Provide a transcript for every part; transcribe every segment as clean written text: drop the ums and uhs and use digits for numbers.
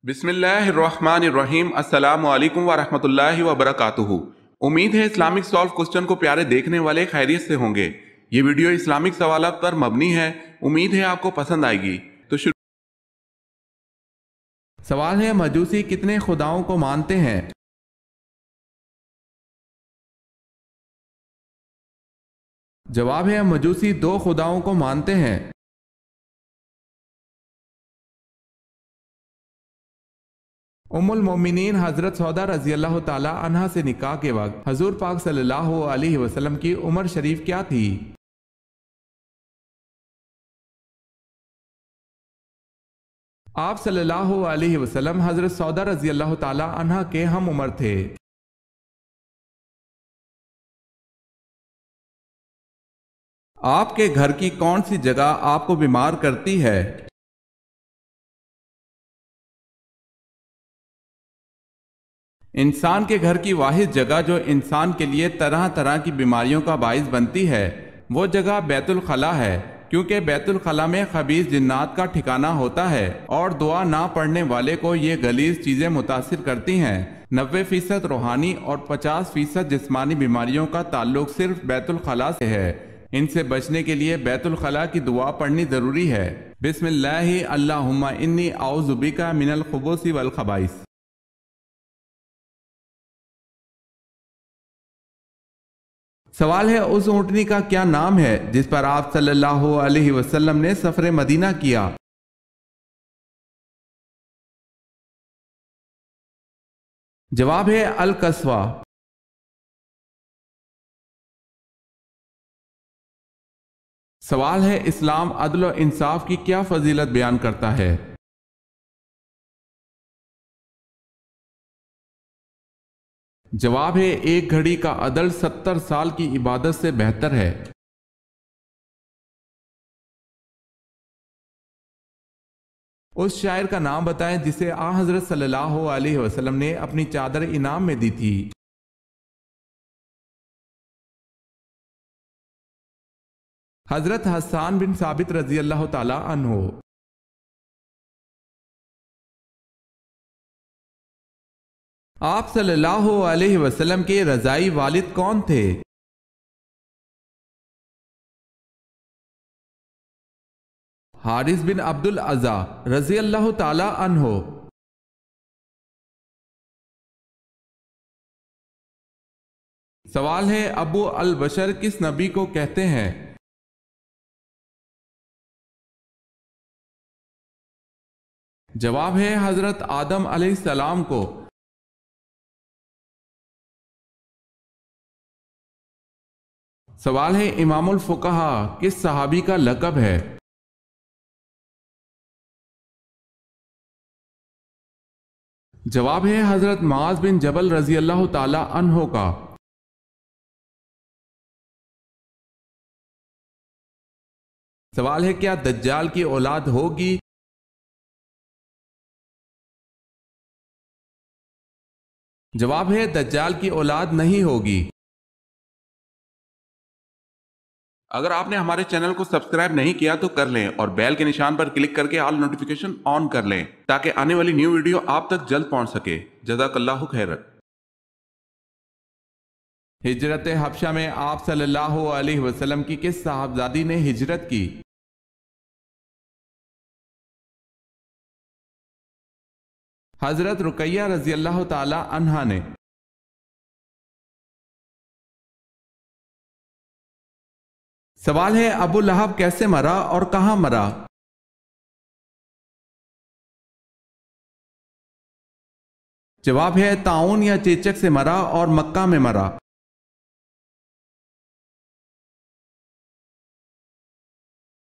بسم اللہ الرحمن الرحیم۔ السلام علیکم ورحمۃ اللہ وبرکاتہ۔ امید ہے اسلامک سالو کوسچن کو پیارے دیکھنے والے خیریت سے ہوں گے۔ یہ ویڈیو اسلامک سوالات پر مبنی ہے، امید ہے آپ کو پسند آئے گی۔ تو سوال ہے، مجوسی کتنے خداؤں کو مانتے ہیں؟ جواب ہے، مجوسی 2 خداؤں کو مانتے ہیں۔ ام المومنین حضرت سودا رضی اللہ تعالی عنہا سے نکاح کے وقت حضور پاک صلی اللہ علیہ وسلم کی عمر شریف کیا تھی؟ آپ صلی اللہ علیہ وسلم حضرت سودا رضی اللہ تعالی عنہا کے ہم عمر تھے۔ آپ کے گھر کی کون سی جگہ آپ کو بیمار کرتی ہے؟ انسان کے گھر کی واحد جگہ جو انسان کے لیے طرح طرح کی بیماریوں کا باعث بنتی ہے وہ جگہ بیت الخلاء ہے، کیونکہ بیت الخلاء میں خبیث جنات کا ٹھکانہ ہوتا ہے اور دعا نہ پڑھنے والے کو یہ غلیظ چیزیں متاثر کرتی ہیں۔ 90% روحانی اور 50% جسمانی بیماریوں کا تعلق صرف بیت الخلاء سے ہے۔ ان سے بچنے کے لیے بیت الخلاء کی دعا پڑھنی ضروری ہے۔ بسم اللہ اللہم انی اعوذ بک من الخبث والخبائث۔ سوال ہے، اس اونٹنی کا کیا نام ہے جس پر آپ صلی اللہ علیہ وسلم نے سفر مدینہ کیا؟ جواب ہے القصوہ۔ سوال ہے، اسلام عدل و انصاف کی کیا فضیلت بیان کرتا ہے؟ جواب ہے، ایک گھڑی کا عدل 70 سال کی عبادت سے بہتر ہے۔ اس شاعر کا نام بتائیں جسے آن حضرت صلی اللہ علیہ وسلم نے اپنی چادر انعام میں دی تھی۔ حضرت حسان بن ثابت رضی اللہ تعالی عنہ۔ آپ صلی اللہ علیہ وسلم کے رضائی والد کون تھے؟ حارث بن عبد العزا رضی اللہ تعالی عنہ۔ سوال ہے، ابو البشر کس نبی کو کہتے ہیں؟ جواب ہے، حضرت آدم علیہ السلام کو۔ سوال ہے، امام الفقہاء کس صحابی کا لقب ہے؟ جواب ہے، حضرت معاذ بن جبل رضی اللہ تعالی عنہ کا۔ سوال ہے، کیا دجال کی اولاد ہوگی؟ جواب ہے، دجال کی اولاد نہیں ہوگی۔ اگر آپ نے ہمارے چینل کو سبسکرائب نہیں کیا تو کر لیں اور بیل کے نشان پر کلک کر کے آل نوٹیفیکیشن آن کر لیں تاکہ آنے والی نیو ویڈیو آپ تک جلد پہنچ سکے۔ جزاک اللہ خیر۔ ہجرت حبشہ میں آپ صلی اللہ علیہ وسلم کی کس صاحبزادی نے ہجرت کی؟ حضرت رقیہ رضی اللہ تعالی عنہا نے۔ سوال ہے، ابو لہب کیسے مرا اور کہاں مرا؟ جواب ہے، طاعون یا چیچک سے مرا اور مکہ میں مرا۔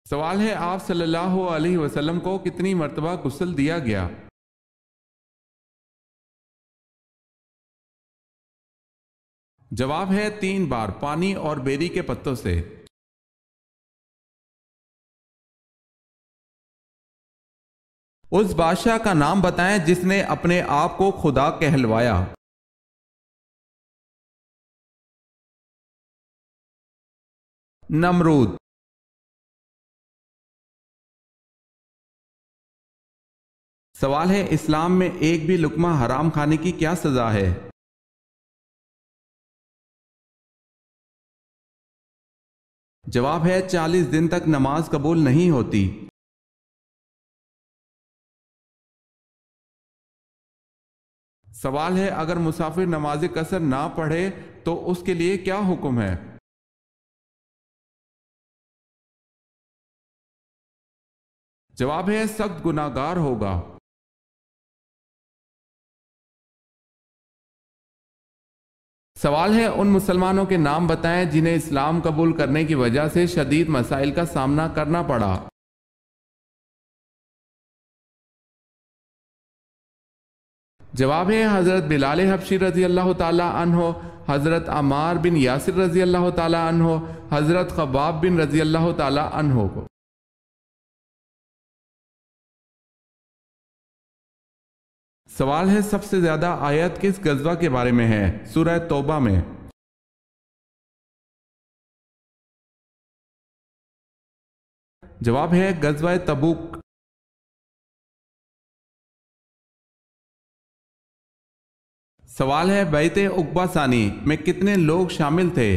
سوال ہے، آپ صلی اللہ علیہ وسلم کو کتنی مرتبہ غسل دیا گیا؟ جواب ہے، 3 بار، پانی اور بیری کے پتوں سے۔ اس بادشاہ کا نام بتائیں جس نے اپنے آپ کو خدا کہلوایا۔ نمرود۔ سوال ہے، اسلام میں ایک بھی لقمہ حرام کھانے کی کیا سزا ہے؟ جواب ہے 40 دن تک نماز قبول نہیں ہوتی۔ سوال ہے، اگر مسافر نماز قصر نہ پڑھے تو اس کے لیے کیا حکم ہے؟ جواب ہے سخت گناہگار ہوگا۔ سوال ہے، ان مسلمانوں کے نام بتائیں جنہیں اسلام قبول کرنے کی وجہ سے شدید مسائل کا سامنا کرنا پڑا۔ جواب ہے حضرت بلال حبشی رضی اللہ تعالی عنہ، حضرت عمار بن یاسر رضی اللہ تعالی عنہ، حضرت خباب بن رضی اللہ تعالی عنہ کو۔ سوال ہے، سب سے زیادہ آیت کس غزوہ کے بارے میں ہے؟ سورہ توبہ میں۔ جواب ہے غزوہ تبوک۔ سوال ہے، بیعت عقبہ ثانی میں کتنے لوگ شامل تھے؟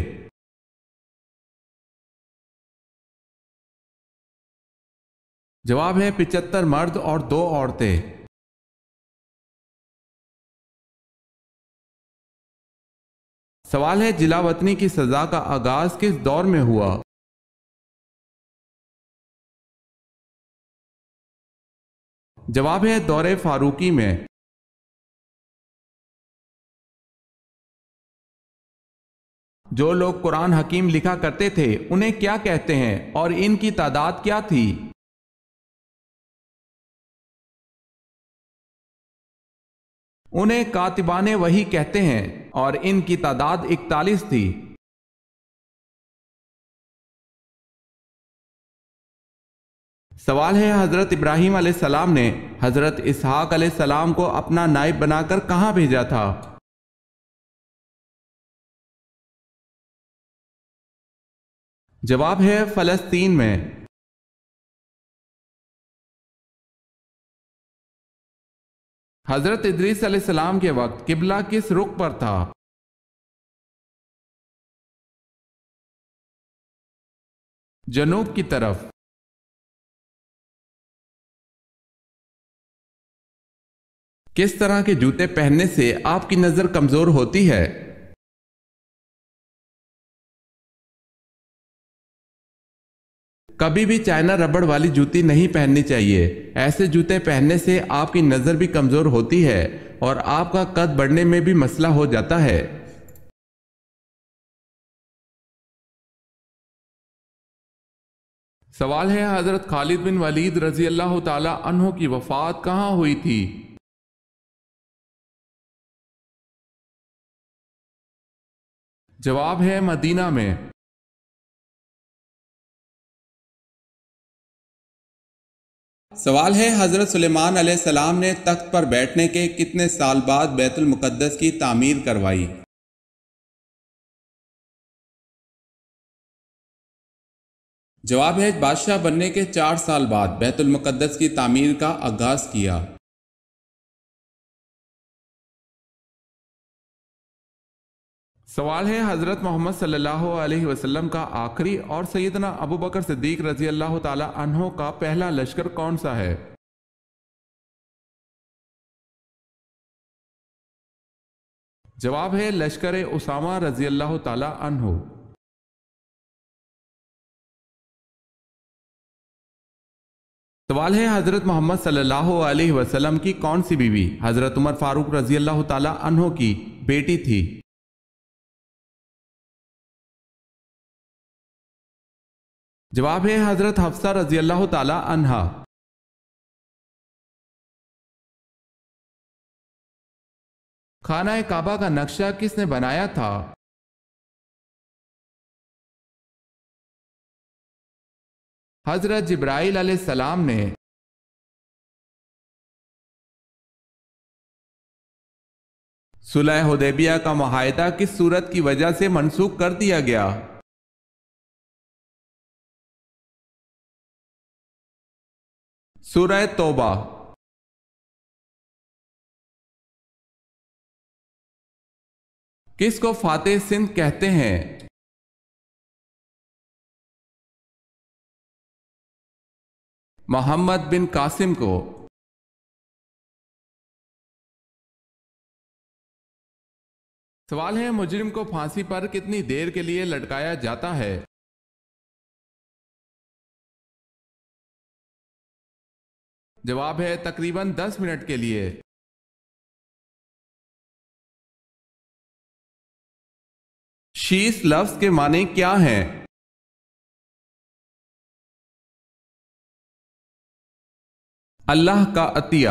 جواب ہے 75 مرد اور 2 عورتیں۔ سوال ہے، جلا وطنی کی سزا کا آغاز کس دور میں ہوا؟ جواب ہے دور فاروقی میں۔ جو لوگ قرآن حکیم لکھا کرتے تھے انہیں کیا کہتے ہیں اور ان کی تعداد کیا تھی؟ انہیں کاتبان وحی کہتے ہیں اور ان کی تعداد 41 تھی۔ سوال ہے، حضرت ابراہیم علیہ السلام نے حضرت اسحاق علیہ السلام کو اپنا نائب بنا کر کہاں بھیجا تھا؟ جواب ہے فلسطین میں۔ حضرت ادریس علیہ السلام کے وقت قبلہ کس رخ پر تھا؟ جنوب کی طرف۔ کس طرح کے جوتے پہننے سے آپ کی نظر کمزور ہوتی ہے؟ کبھی بھی چائنا ربڑ والی جوتی نہیں پہننی چاہیے۔ ایسے جوتے پہننے سے آپ کی نظر بھی کمزور ہوتی ہے اور آپ کا قد بڑھنے میں بھی مسئلہ ہو جاتا ہے۔ سوال ہے، حضرت خالد بن ولید رضی اللہ تعالی عنہ کی وفات کہاں ہوئی تھی؟ جواب ہے مدینہ میں۔ سوال ہے، حضرت سلیمان علیہ السلام نے تخت پر بیٹھنے کے کتنے سال بعد بیت المقدس کی تعمیر کروائی؟ جواب ہے بادشاہ بننے کے 4 سال بعد بیت المقدس کی تعمیر کا آغاز کیا۔ سوال ہے، حضرت محمد صلی اللہ علیہ وسلم کا آخری اور سیدنا ابو بکر صدیق رضی اللہ تعالی عنہ کا پہلا لشکر کون سا ہے؟ جواب ہے لشکر اسامہ رضی اللہ تعالی عنہ۔ سوال ہے، حضرت محمد صلی اللہ علیہ وسلم کی کون سی بیوی حضرت عمر فاروق رضی اللہ تعالی عنہ کی بیٹی تھی؟ جواب ہے حضرت حفصہ رضی اللہ تعالی عنہا۔ خانہ کعبہ کا نقشہ کس نے بنایا تھا؟ حضرت جبرائیل علیہ السلام نے۔ صلح حدیبیہ کا معاہدہ کس صورت کی وجہ سے منسوخ کر دیا گیا؟ سورہ توبہ۔ کس کو فاتح سندھ کہتے ہیں؟ محمد بن قاسم کو۔ سوال ہے مجرم کو پھانسی پر کتنی دیر کے لیے لٹکایا جاتا ہے؟ جواب ہے تقریباً 10 منٹ کے لیے۔ شیش لفظ کے معنی کیا ہیں؟ اللہ کا عطیہ۔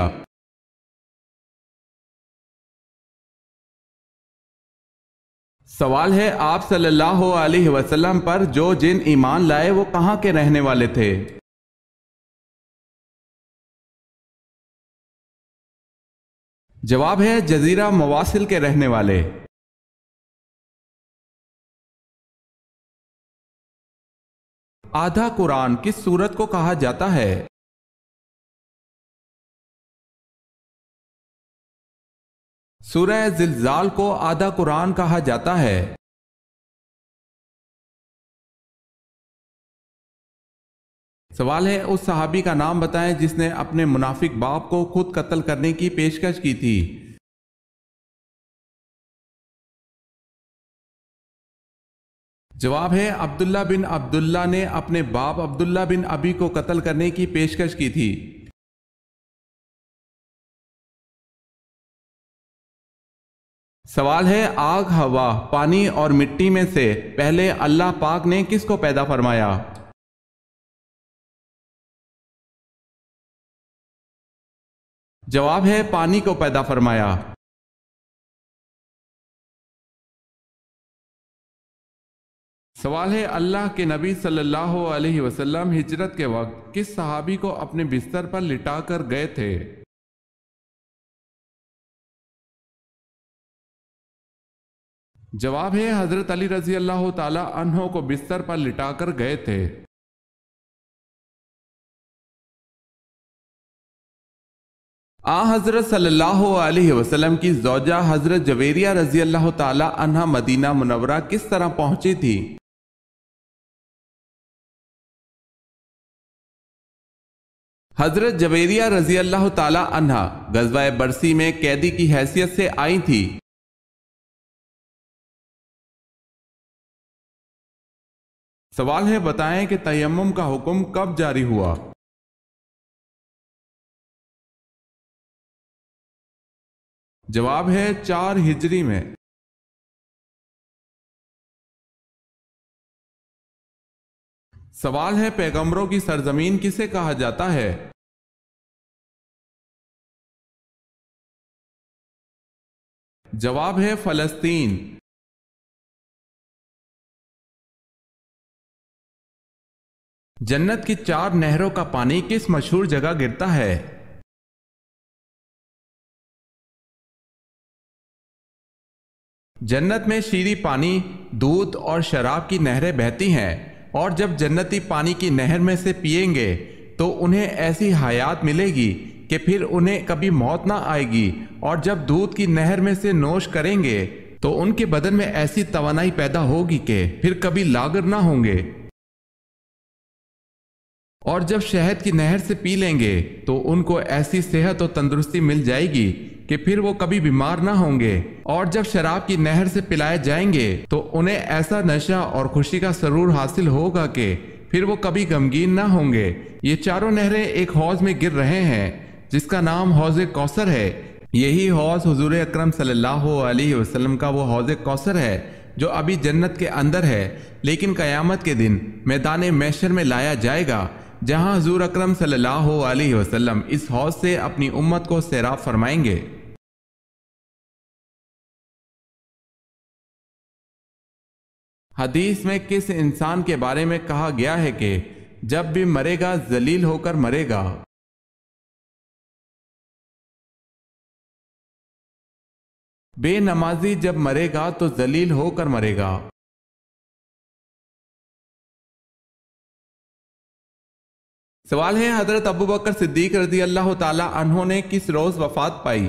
سوال ہے آپ صلی اللہ علیہ وسلم پر جو جن ایمان لائے وہ کہاں کے رہنے والے تھے؟ جواب ہے جزیرہ مواصل کے رہنے والے۔ آدھا قرآن کس سورت کو کہا جاتا ہے؟ سورہ زلزال کو آدھا قرآن کہا جاتا ہے۔ سوال ہے اس صحابی کا نام بتائیں جس نے اپنے منافق باپ کو خود قتل کرنے کی پیشکش کی تھی۔ جواب ہے عبداللہ بن عبداللہ نے اپنے باپ عبداللہ بن ابی کو قتل کرنے کی پیشکش کی تھی۔ سوال ہے آگ، ہوا، پانی اور مٹی میں سے پہلے اللہ پاک نے کس کو پیدا فرمایا؟ جواب ہے پانی کو پیدا فرمایا۔ سوال ہے اللہ کے نبی صلی اللہ علیہ وسلم ہجرت کے وقت کس صحابی کو اپنے بستر پر لٹا کر گئے تھے؟ جواب ہے حضرت علی رضی اللہ تعالی عنہ کو بستر پر لٹا کر گئے تھے۔ حضرت صلی اللہ علیہ وسلم کی زوجہ حضرت جویریہ رضی اللہ تعالی عنہ مدینہ منورہ کس طرح پہنچی تھی؟ حضرت جویریہ رضی اللہ تعالی عنہ غزوہ برسی میں قیدی کی حیثیت سے آئی تھی۔ سوال ہے بتائیں کہ تیمم کا حکم کب جاری ہوا؟ جواب ہے 4 ہجری میں۔ سوال ہے پیغمبروں کی سرزمین کسے کہا جاتا ہے؟ جواب ہے فلسطین۔ جنت کی 4 نہروں کا پانی کس مشہور جگہ گرتا ہے؟ جنت میں شیریں پانی، دودھ اور شراب کی نہریں بہتی ہیں، اور جب جنتی پانی کی نہر میں سے پئیں گے تو انہیں ایسی حیات ملے گی کہ پھر انہیں کبھی موت نہ آئے گی، اور جب دودھ کی نہر میں سے نوش کریں گے تو ان کے بدن میں ایسی توانائی پیدا ہوگی کہ پھر کبھی لاغر نہ ہوں گے، اور جب شہد کی نہر سے پی لیں گے تو ان کو ایسی صحت و تندرستی مل جائے گی کہ پھر وہ کبھی بیمار نہ ہوں گے، اور جب شراب کی نہر سے پلائے جائیں گے تو انہیں ایسا نشہ اور خوشی کا سرور حاصل ہوگا کہ پھر وہ کبھی غمگین نہ ہوں گے۔ یہ 4 نہریں ایک حوض میں گر رہے ہیں جس کا نام حوض کوثر ہے۔ یہی حوض حضور اکرم صلی اللہ علیہ وسلم کا وہ حوض کوثر ہے جو ابھی جنت کے اندر ہے، لیکن قیامت کے دن میدان محشر میں لایا جائے گا، جہاں حضور اکرم صلی اللہ علیہ وسلم اس حوض سے اپنی امت کو سیراب فرمائیں گے۔ حدیث میں کس انسان کے بارے میں کہا گیا ہے کہ جب بھی مرے گا ذلیل ہو کر مرے گا؟ بے نمازی جب مرے گا تو ذلیل ہو کر مرے گا۔ سوال ہے حضرت ابوبکر صدیق رضی اللہ تعالی عنہ نے کس روز وفات پائی؟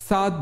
7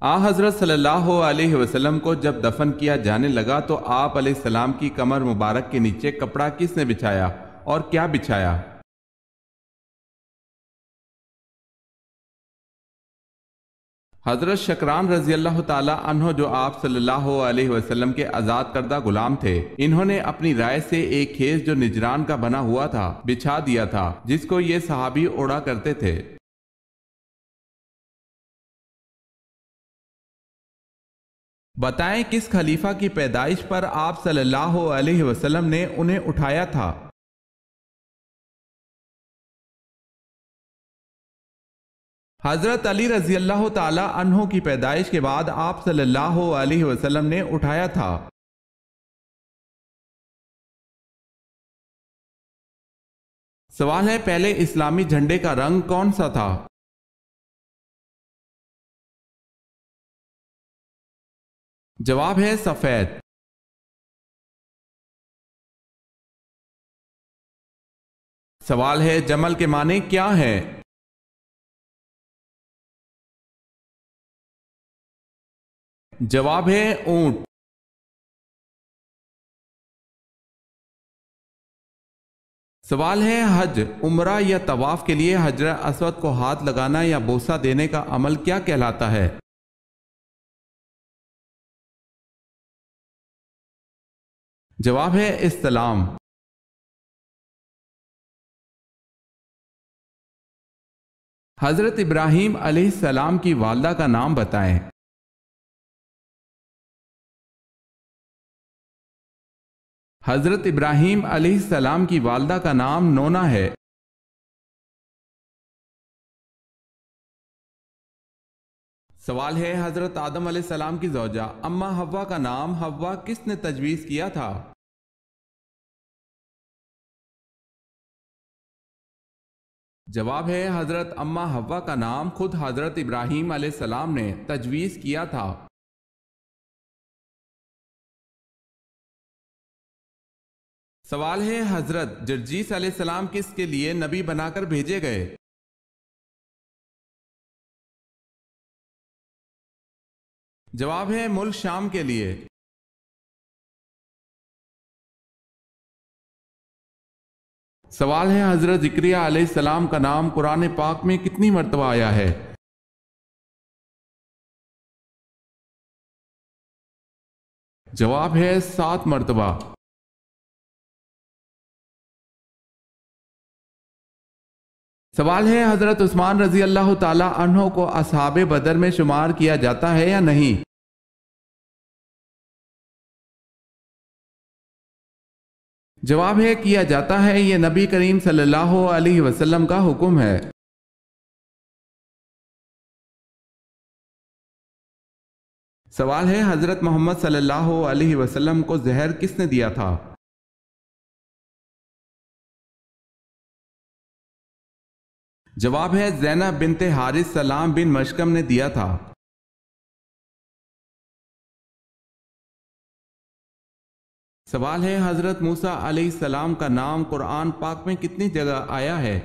آ حضرت صلی اللہ علیہ وسلم کو جب دفن کیا جانے لگا تو آپ علیہ السلام کی کمر مبارک کے نیچے کپڑا کس نے بچھایا اور کیا بچھایا؟ حضرت شکران رضی اللہ تعالی عنہ جو آپ صلی اللہ علیہ وسلم کے آزاد کردہ غلام تھے، انہوں نے اپنی رائے سے ایک خیز جو نجران کا بنا ہوا تھا بچھا دیا تھا، جس کو یہ صحابی اوڑا کرتے تھے۔ بتائیں کس خلیفہ کی پیدائش پر آپ صلی اللہ علیہ وسلم نے انہیں اٹھایا تھا؟ حضرت علی رضی اللہ تعالی عنہ کی پیدائش کے بعد آپ صلی اللہ علیہ وسلم نے اٹھایا تھا۔ سوال ہے، پہلے اسلامی جھنڈے کا رنگ کون سا تھا؟ جواب ہے سفید۔ سوال ہے، جمل کے معنی کیا ہے؟ جواب ہے اونٹ۔ سوال ہے، حج، عمرہ یا طواف کے لیے حجر اسود کو ہاتھ لگانا یا بوسہ دینے کا عمل کیا کہلاتا ہے؟ جواب ہے استلام۔ حضرت ابراہیم علیہ السلام کی والدہ کا نام بتائیں۔ حضرت ابراہیم علیہ السلام کی والدہ کا نام نونا ہے۔ سوال ہے، حضرت آدم علیہ السلام کی زوجہ اماں حوا کا نام حوا کس نے تجویز کیا تھا؟ جواب ہے، حضرت اماں حوا کا نام خود حضرت ابراہیم علیہ السلام نے تجویز کیا تھا۔ سوال ہے، حضرت جرجیس علیہ السلام کس کے لیے نبی بنا کر بھیجے گئے؟ جواب ہے ملک شام کے لیے۔ سوال ہے، حضرت زکریا علیہ السلام کا نام قرآن پاک میں کتنی مرتبہ آیا ہے؟ جواب ہے 7 مرتبہ۔ سوال ہے، حضرت عثمان رضی اللہ تعالی عنہ کو اصحاب بدر میں شمار کیا جاتا ہے یا نہیں؟ جواب ہے کیا جاتا ہے، یہ نبی کریم صلی اللہ علیہ وسلم کا حکم ہے۔ سوال ہے، حضرت محمد صلی اللہ علیہ وسلم کو زہر کس نے دیا تھا؟ جواب ہے زینب بنت حارث سلام بن مشکم نے دیا تھا۔ سوال ہے، حضرت موسیٰ علیہ السلام کا نام قرآن پاک میں کتنی جگہ آیا ہے؟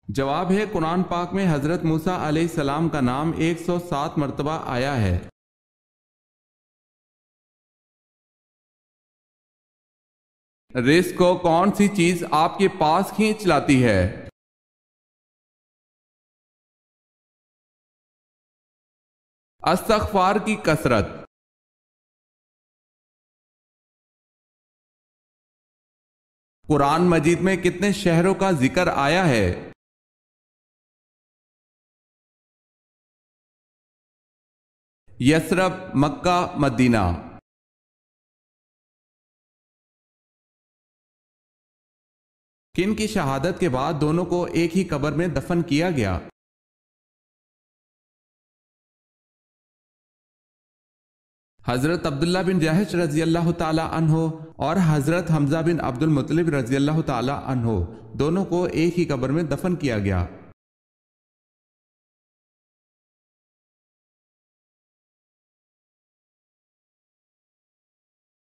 جواب ہے قرآن پاک میں حضرت موسیٰ علیہ السلام کا نام 107 مرتبہ آیا ہے۔ رزق کو کون سی چیز آپ کے پاس کھینچ لاتی ہے؟ استغفار کی کثرت۔ قرآن مجید میں کتنے شہروں کا ذکر آیا ہے؟ یثرب، مکہ، مدینہ۔ کن کی شہادت کے بعد دونوں کو ایک ہی قبر میں دفن کیا گیا؟ حضرت عبداللہ بن جہش رضی اللہ تعالی عنہ اور حضرت حمزہ بن عبد المطلب رضی اللہ تعالی عنہ دونوں کو ایک ہی قبر میں دفن کیا گیا۔